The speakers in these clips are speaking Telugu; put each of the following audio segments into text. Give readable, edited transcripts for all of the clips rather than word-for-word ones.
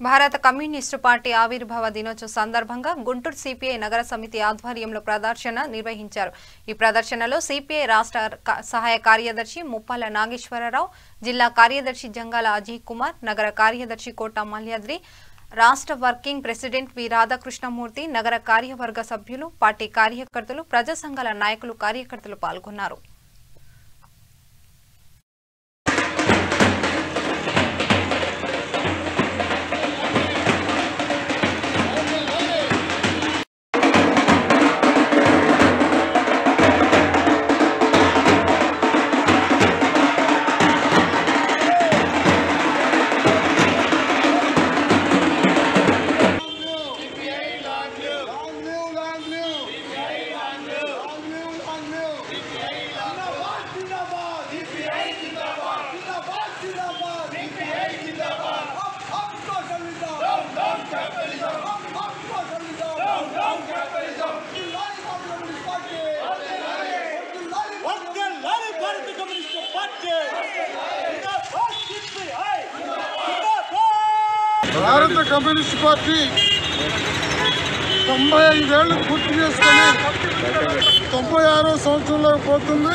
భారత కమ్యూనిస్టు పార్టీ ఆవిర్భావ దినోత్సవ సందర్భంగా గుంటూరు సిపిఐ నగర సమితి ఆధ్వర్యంలో ప్రదర్శన నిర్వహించారు। ఈ ప్రదర్శనలో సిపిఐ రాష్ట్ర సహాయ కార్యదర్శి ముప్పాల నాగేశ్వరరావు, జిల్లా కార్యదర్శి జంగాల అజయ్ కుమార్, నగర కార్యదర్శి కోట మల్యాద్రి, రాష్ట్ర వర్కింగ్ ప్రెసిడెంట్ వి రాధాకృష్ణమూర్తి, నగర కార్యవర్గ సభ్యులు, పార్టీ కార్యకర్తలు, ప్రజా సంఘాల నాయకులు, కార్యకర్తలు పాల్గొన్నారు। భారత కమ్యూనిస్ట్ పార్టీ 95 ఏళ్లు పూర్తి చేసుకుని 96వ సంవత్సరంలో పోతుంది।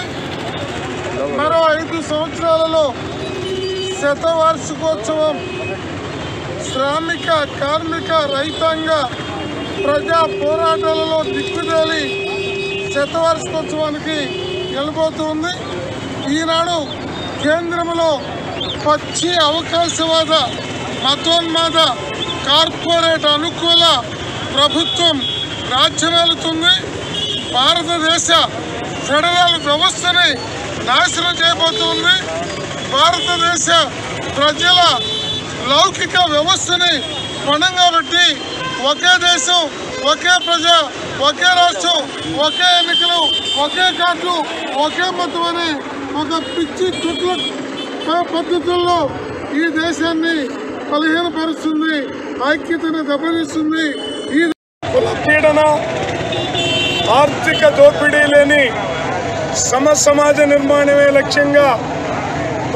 మరో 5 సంవత్సరాలలో శతవార్షికోత్సవం శ్రామిక, కార్మిక, రైతాంగ, ప్రజా పోరాటాలలో దిక్కుదేలి శతవార్షికోత్సవానికి వెళ్ళబోతుంది। ఈనాడు కేంద్రంలో పచ్చి అవకాశవాద, మతోన్మాద, కార్పొరేట్ అనుకూల ప్రభుత్వం రాజ్యమేలుతుంది। భారతదేశ ఫెడరల్ వ్యవస్థని నాశనం చేయబోతుంది। భారతదేశ ప్రజల లౌకిక వ్యవస్థని పణంగా పెట్టి ఒకే దేశం, ఒకే ప్రజ, ఒకే రాష్ట్రం, ఒకే ఎన్నికలు, ఒకే కార్డు, ఒకే మతం అనే ఒక పిచ్చి చుట్ల పద్ధతుల్లో ఈ దేశాన్ని బలహీనపరుస్తుంది, ఐక్యతను దెబ్బతీస్తుంది। ఈ కుల పీడన, ఆర్థిక దోపిడీ లేని సమాజ నిర్మాణమే లక్ష్యంగా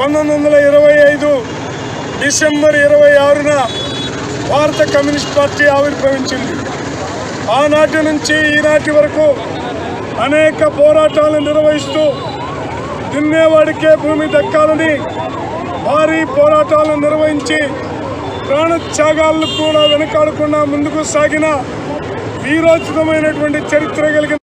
1925 డిసెంబర్ 26న భారత కమ్యూనిస్ట్ పార్టీ ఆవిర్భవించింది। ఆనాటి నుంచి ఈనాటి వరకు అనేక పోరాటాలు నిర్వహిస్తూ దున్నేవాడికే భూమి దక్కాలని భారీ పోరాటాలను నిర్వహించి ప్రాణత్యాగాలను కూడా వెనకాడకుండా ముందుకు సాగిన వీరోచితమైనటువంటి చరిత్ర కలిగిన